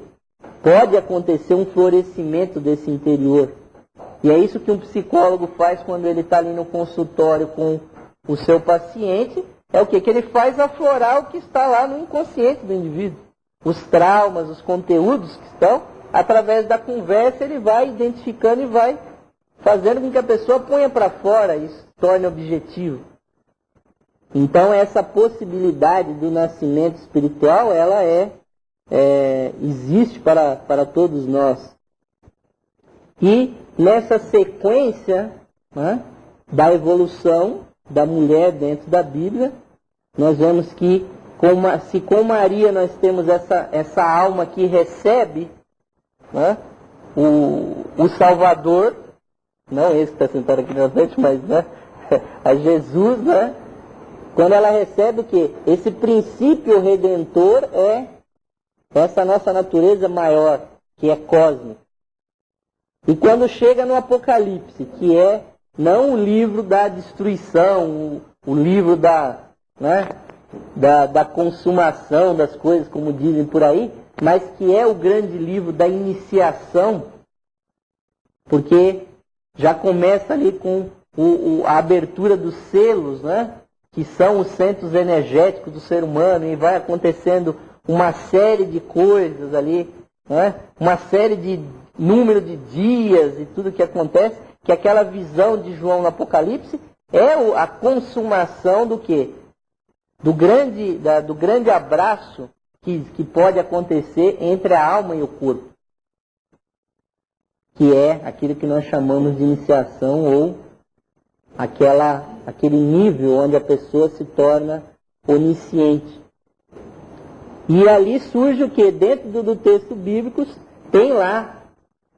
Pode acontecer um florescimento desse interior. E é isso que um psicólogo faz quando ele está ali no consultório com o seu paciente. É o quê? Que ele faz aflorar o que está lá no inconsciente do indivíduo. Os traumas, os conteúdos que estão, através da conversa ele vai identificando e vai fazendo com que a pessoa ponha para fora isso. Torne objetivo. Então essa possibilidade do nascimento espiritual, ela existe para todos nós. E nessa sequência, né, da evolução da mulher dentro da Bíblia, nós vemos que se com Maria nós temos essa alma que recebe, né, o Salvador, não esse que está sentado aqui na frente, mas, né, a Jesus, né? Quando ela recebe o quê? Esse princípio redentor é essa nossa natureza maior, que é cósmica. E quando chega no Apocalipse, que é não o livro da destruição, o livro né, da consumação das coisas, como dizem por aí, mas que é o grande livro da iniciação, porque já começa ali com a abertura dos selos, né? Que são os centros energéticos do ser humano, e vai acontecendo uma série de coisas ali, né? Uma série de número de dias e tudo que acontece, que aquela visão de João no Apocalipse é a consumação do quê? Do grande abraço que pode acontecer entre a alma e o corpo, que é aquilo que nós chamamos de iniciação, ou aquele nível onde a pessoa se torna onisciente. E ali surge o que? Dentro do texto bíblico tem lá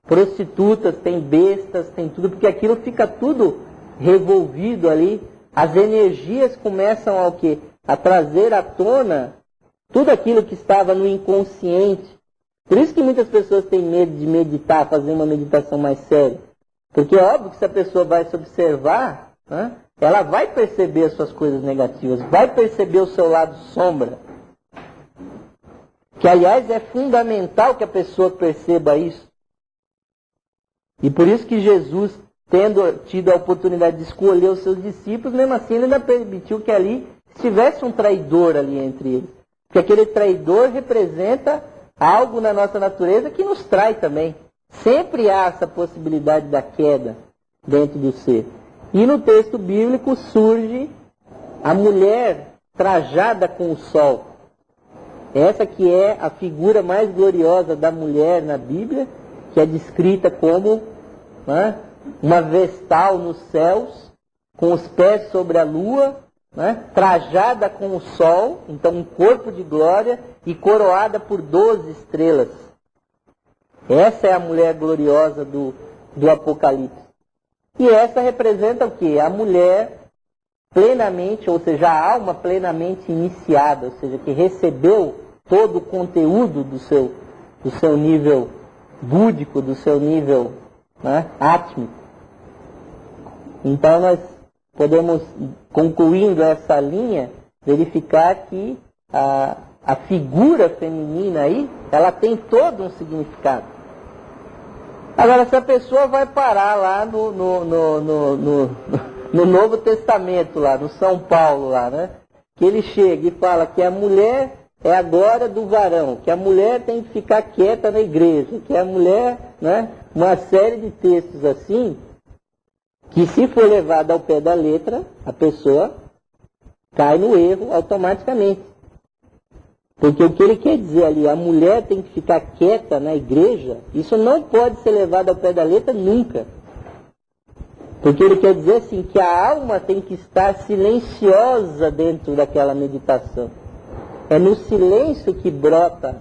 prostitutas, tem bestas, tem tudo, porque aquilo fica tudo revolvido ali. As energias começam ao quê? A trazer à tona tudo aquilo que estava no inconsciente. Por isso que muitas pessoas têm medo de meditar, fazer uma meditação mais séria. Porque é óbvio que se a pessoa vai se observar, né, ela vai perceber as suas coisas negativas, vai perceber o seu lado sombra. Que, aliás, é fundamental que a pessoa perceba isso. E por isso que Jesus, tendo tido a oportunidade de escolher os seus discípulos, mesmo assim ele ainda permitiu que ali estivesse um traidor ali entre eles. Porque aquele traidor representa algo na nossa natureza que nos trai também. Sempre há essa possibilidade da queda dentro do ser. E no texto bíblico surge a mulher trajada com o sol. Essa que é a figura mais gloriosa da mulher na Bíblia, que é descrita como, né, uma vestal nos céus, com os pés sobre a lua, né, trajada com o sol, então um corpo de glória, e coroada por 12 estrelas. Essa é a mulher gloriosa do Apocalipse. E essa representa o quê? A mulher plenamente, ou seja, a alma plenamente iniciada, ou seja, que recebeu todo o conteúdo do seu nível búdico, do seu nível, né, átmico. Então podemos, concluindo essa linha, verificar que a figura feminina aí, ela tem todo um significado. Agora, se a pessoa vai parar lá no Novo Testamento, lá no São Paulo, lá, né? Que ele chega e fala que a mulher é a glória do varão, que a mulher tem que ficar quieta na igreja, que a mulher, né? Uma série de textos assim, que se for levado ao pé da letra, a pessoa cai no erro automaticamente. Porque o que ele quer dizer ali, a mulher tem que ficar quieta na igreja, isso não pode ser levado ao pé da letra nunca. Porque ele quer dizer assim, que a alma tem que estar silenciosa dentro daquela meditação. É no silêncio que brota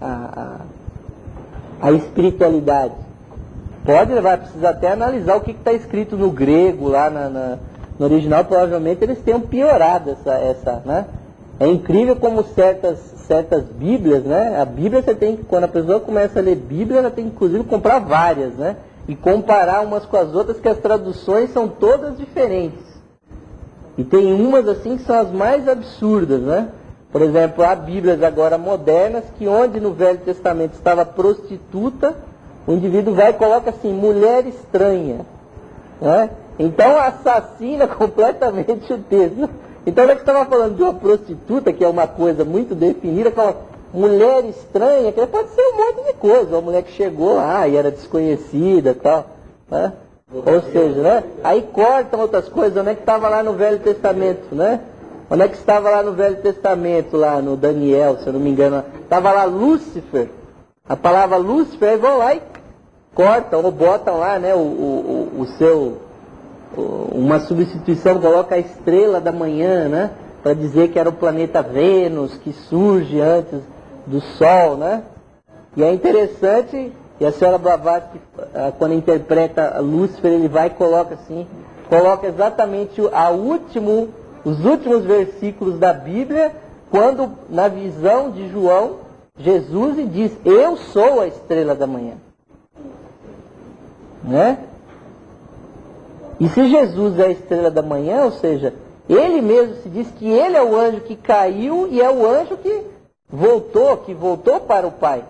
a espiritualidade. Vai precisar até analisar o que está escrito no grego, lá no original, provavelmente eles tenham piorado essa, né? É incrível como certas Bíblias, né? A Bíblia você tem que, quando a pessoa começa a ler Bíblia, ela tem que inclusive comprar várias, né? E comparar umas com as outras, que as traduções são todas diferentes. E tem umas assim que são as mais absurdas, né? Por exemplo, há Bíblias agora modernas que onde no Velho Testamento estava prostituta, o indivíduo vai e coloca assim, mulher estranha, né? Então assassina completamente o texto. Então, já que estava falando de uma prostituta, que é uma coisa muito definida, aquela mulher estranha, que pode ser um monte de coisa. Uma mulher que chegou lá e era desconhecida e tal, né? Ou seja, né? Aí cortam outras coisas. Onde é que estava lá no Velho Testamento, né? Onde é que estava lá no Velho Testamento, lá no Daniel, se eu não me engano? Estava lá Lúcifer. A palavra Lúcifer, aí vão lá e cortam, ou botam lá, né, uma substituição, coloca a estrela da manhã, né? Para dizer que era o planeta Vênus, que surge antes do Sol, né? E é interessante, e a senhora Blavatsky, quando interpreta Lúcifer, ele vai e coloca assim, coloca exatamente os últimos versículos da Bíblia, quando na visão de João, Jesus e diz, eu sou a estrela da manhã. Né? E se Jesus é a estrela da manhã, ou seja, ele mesmo se diz que ele é o anjo que caiu e é o anjo que voltou para o Pai.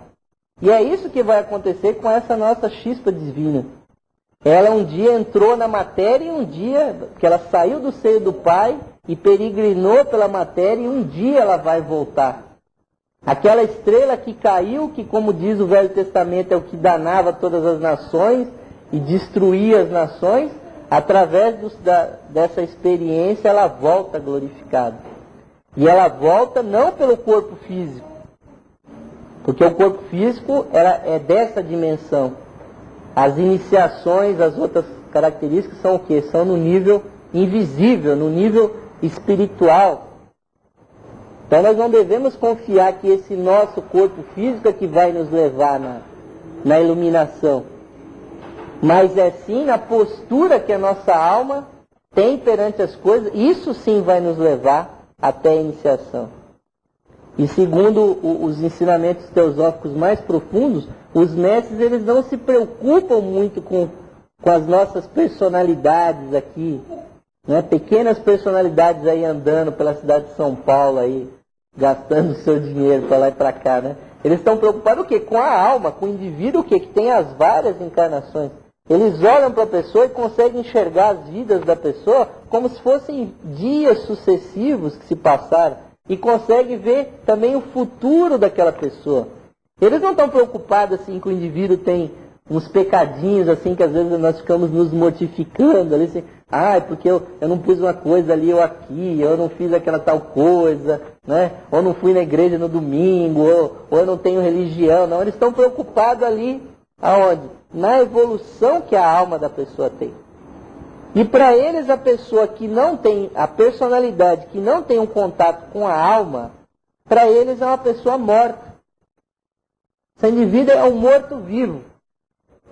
E é isso que vai acontecer com essa nossa chispa divina. Ela um dia entrou na matéria e um dia, que ela saiu do seio do Pai e peregrinou pela matéria e um dia ela vai voltar. Aquela estrela que caiu, que como diz o Velho Testamento é o que danava todas as nações e destruía as nações, através dessa experiência ela volta glorificada. E ela volta não pelo corpo físico, porque o corpo físico é dessa dimensão. As iniciações, as outras características são o quê? São no nível invisível, no nível espiritual. Então nós não devemos confiar que esse nosso corpo físico é que vai nos levar na iluminação. Mas é sim na postura que a nossa alma tem perante as coisas, isso sim vai nos levar até a iniciação. E segundo os ensinamentos teosóficos mais profundos, os mestres eles não se preocupam muito com as nossas personalidades aqui, né? Pequenas personalidades aí andando pela cidade de São Paulo aí, gastando seu dinheiro para lá e para cá, né? Eles estão preocupados o quê? Com a alma, com o indivíduo o quê? Que tem as várias encarnações. Eles olham para a pessoa e conseguem enxergar as vidas da pessoa como se fossem dias sucessivos que se passaram. E conseguem ver também o futuro daquela pessoa. Eles não estão preocupados assim que o indivíduo tem uns pecadinhos assim que às vezes nós ficamos nos mortificando ali assim, porque eu não pus uma coisa ali ou aqui, eu não fiz aquela tal coisa, né? Ou não fui na igreja no domingo, ou eu não tenho religião. Não, eles estão preocupados ali, aonde? Na evolução que a alma da pessoa tem. E para eles a pessoa que não tem a personalidade, que não tem um contato com a alma, para eles é uma pessoa morta. Esse indivíduo é um morto-vivo.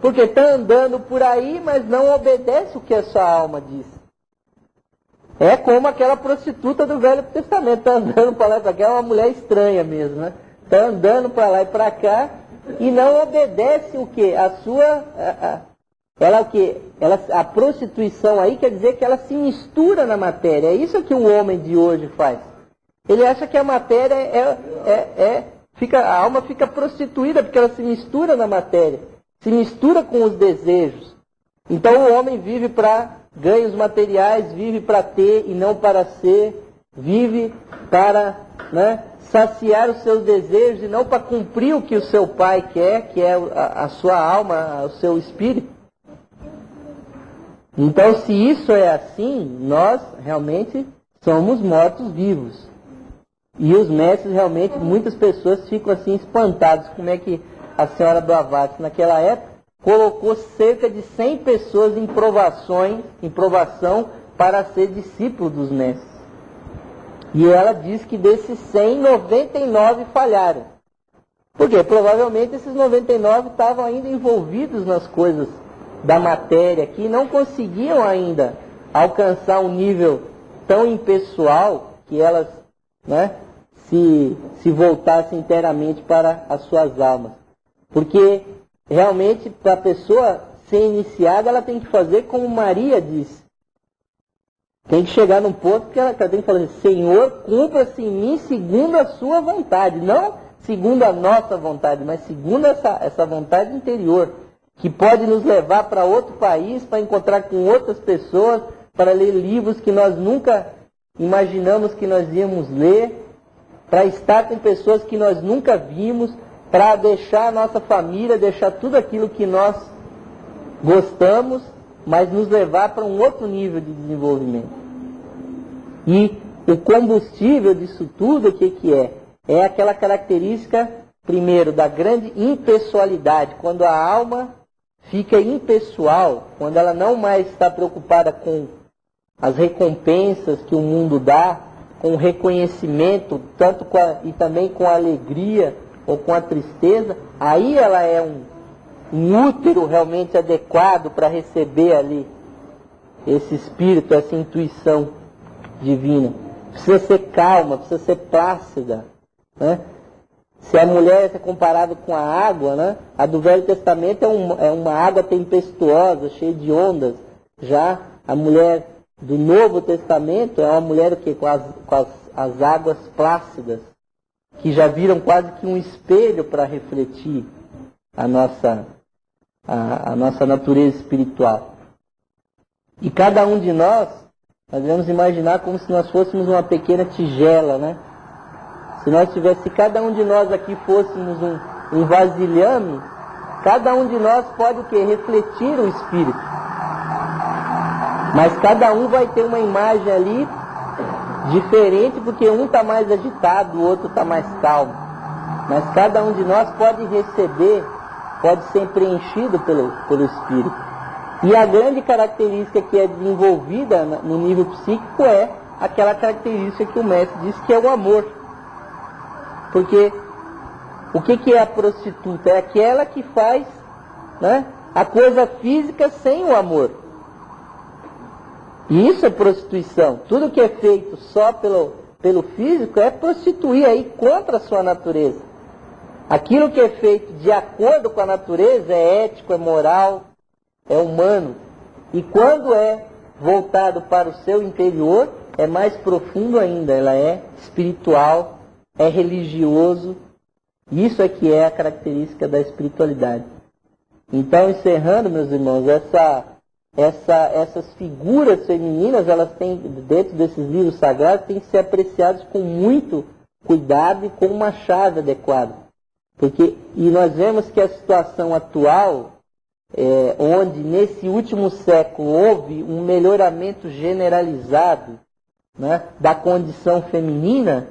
Porque está andando por aí, mas não obedece o que a sua alma diz. É como aquela prostituta do Velho Testamento, está andando para lá e para cá, é uma mulher estranha mesmo, né? Está andando para lá e para cá e não obedece o quê? ela o quê? A prostituição aí quer dizer que ela se mistura na matéria. É isso que o homem de hoje faz. Ele acha que a matéria a alma fica prostituída porque ela se mistura na matéria, se mistura com os desejos. Então o homem vive para ganhos materiais, vive para ter e não para ser, vive para, né, saciar os seus desejos e não para cumprir o que o seu pai quer, que é a sua alma, o seu espírito. Então, se isso é assim, nós realmente somos mortos-vivos. E os mestres realmente, muitas pessoas ficam assim espantadas. Como é que a senhora Blavatsky, naquela época, colocou cerca de 100 pessoas em provação para ser discípulo dos mestres. E ela diz que desses 100, 99 falharam. Por quê? Provavelmente esses 99 estavam ainda envolvidos nas coisas da matéria, que não conseguiam ainda alcançar um nível tão impessoal que elas, né, se voltassem inteiramente para as suas almas. Porque realmente, para a pessoa ser iniciada, ela tem que fazer como Maria disse. Tem que chegar num ponto que ela tem que falar: Senhor, cumpra-se em mim segundo a sua vontade. Não segundo a nossa vontade, mas segundo essa vontade interior, que pode nos levar para outro país, para encontrar com outras pessoas, para ler livros que nós nunca imaginamos que nós íamos ler, para estar com pessoas que nós nunca vimos, para deixar a nossa família, deixar tudo aquilo que nós gostamos, mas nos levar para um outro nível de desenvolvimento. E o combustível disso tudo, o que é? É aquela característica, primeiro, da grande impessoalidade. Quando a alma fica impessoal, quando ela não mais está preocupada com as recompensas que o mundo dá, com o reconhecimento, e também com a alegria ou com a tristeza, aí ela é um útero realmente adequado para receber ali esse espírito, essa intuição divina. Precisa ser calma, precisa ser plácida, né? Se a mulher é comparada com a água, né? A do Velho Testamento é uma água tempestuosa, cheia de ondas. Já a mulher do Novo Testamento é uma mulher com as águas plácidas, que já viram quase que um espelho para refletir a nossa natureza espiritual. E cada um de nós devemos imaginar como se nós fôssemos uma pequena tigela, né? Se cada um de nós aqui fôssemos um vasilhame, cada um de nós pode o quê? Refletir o Espírito. Mas cada um vai ter uma imagem ali diferente, porque um está mais agitado, o outro está mais calmo. Mas cada um de nós pode receber, pode ser preenchido pelo Espírito. E a grande característica que é desenvolvida no nível psíquico é aquela característica que o mestre diz que é o amor. Porque o que é a prostituta? É aquela que faz, né, a coisa física sem o amor. E isso é prostituição. Tudo que é feito só pelo físico é prostituir aí contra a sua natureza. Aquilo que é feito de acordo com a natureza é ético, é moral, é humano. E quando é voltado para o seu interior, é mais profundo ainda. Ela é espiritual, é religioso. Isso é que é a característica da espiritualidade. Então, encerrando, meus irmãos, essas figuras femininas, elas têm, dentro desses livros sagrados, têm que ser apreciadas com muito cuidado e com uma chave adequada. E nós vemos que a situação atual, onde nesse último século houve um melhoramento generalizado, né, da condição feminina,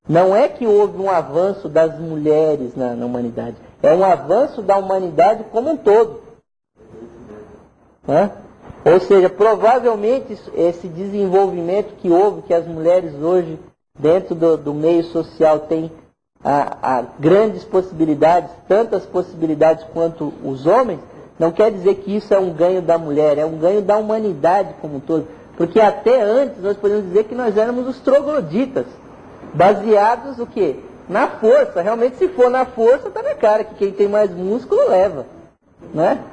não é que houve um avanço das mulheres na humanidade, é um avanço da humanidade como um todo. Né? Ou seja, provavelmente esse desenvolvimento que houve, que as mulheres hoje, dentro do meio social, têm grandes possibilidades, tantas possibilidades quanto os homens, não quer dizer que isso é um ganho da mulher, é um ganho da humanidade como um todo. Porque até antes nós podemos dizer que nós éramos os trogloditas, baseados o quê? Na força. Realmente, se for na força, está na cara que quem tem mais músculo leva, né?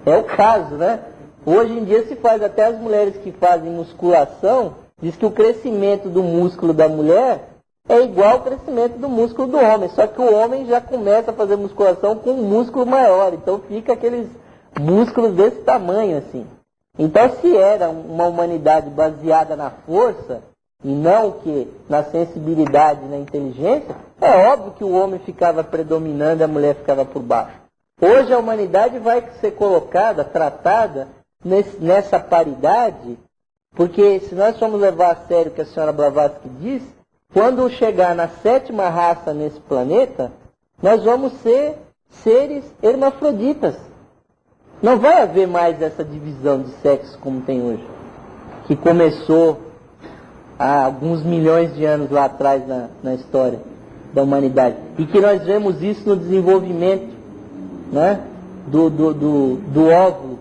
É o caso, né? Hoje em dia se faz, até as mulheres que fazem musculação, diz que o crescimento do músculo da mulher é igual ao crescimento do músculo do homem, só que o homem já começa a fazer musculação com um músculo maior, então fica aqueles músculos desse tamanho assim. Então, se era uma humanidade baseada na força, e não que na sensibilidade e na inteligência, é óbvio que o homem ficava predominando e a mulher ficava por baixo. Hoje a humanidade vai ser colocada, tratada nessa paridade, porque se nós formos levar a sério o que a senhora Blavatsky diz, quando chegar na 7ª raça nesse planeta, nós vamos ser seres hermafroditas. Não vai haver mais essa divisão de sexo como tem hoje, que começou há alguns milhões de anos lá atrás na história da humanidade. E que nós vemos isso no desenvolvimento, né, do óvulo,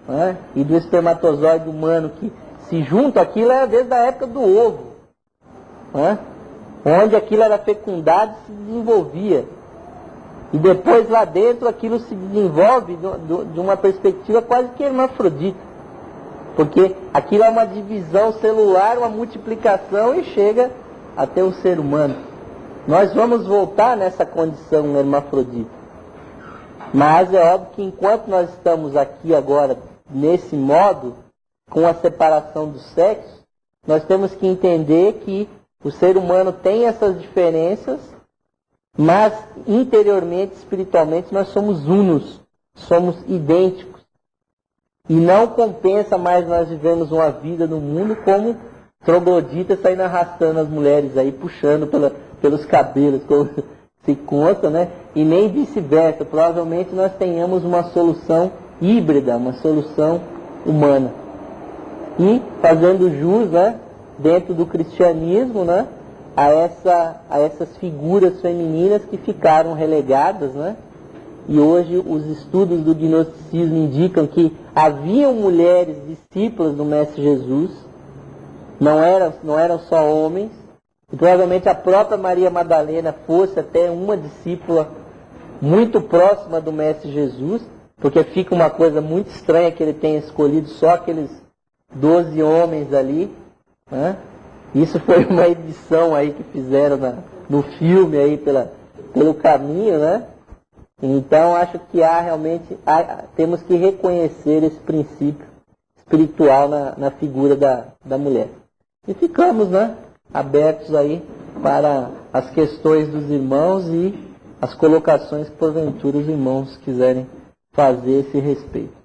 né, e do espermatozoide humano, que se junta aquilo é desde a época do ovo, né, onde aquilo era fecundado e se desenvolvia. E depois lá dentro aquilo se desenvolve de uma perspectiva quase que hermafrodita. Porque aquilo é uma divisão celular, uma multiplicação e chega até o ser humano. Nós vamos voltar nessa condição hermafrodita. Mas é óbvio que enquanto nós estamos aqui agora, nesse modo, com a separação dos sexos, nós temos que entender que o ser humano tem essas diferenças, mas interiormente, espiritualmente, nós somos unos, somos idênticos. E não compensa mais nós vivemos uma vida no mundo como trogloditas saindo arrastando as mulheres aí, puxando pelos cabelos, como se consta, né? E nem vice-versa. Provavelmente nós tenhamos uma solução híbrida, uma solução humana. E fazendo jus, né, dentro do cristianismo, né, a essas figuras femininas que ficaram relegadas, né? E hoje os estudos do gnosticismo indicam que haviam mulheres discípulas do Mestre Jesus, não eram só homens, e provavelmente a própria Maria Madalena fosse até uma discípula muito próxima do Mestre Jesus, porque fica uma coisa muito estranha que ele tenha escolhido só aqueles 12 homens ali, né? Isso foi uma edição aí que fizeram no filme aí pelo caminho, né? Então, acho que temos que reconhecer esse princípio espiritual na figura da mulher. E ficamos, né, abertos aí para as questões dos irmãos e as colocações que porventura os irmãos quiserem fazer a esse respeito.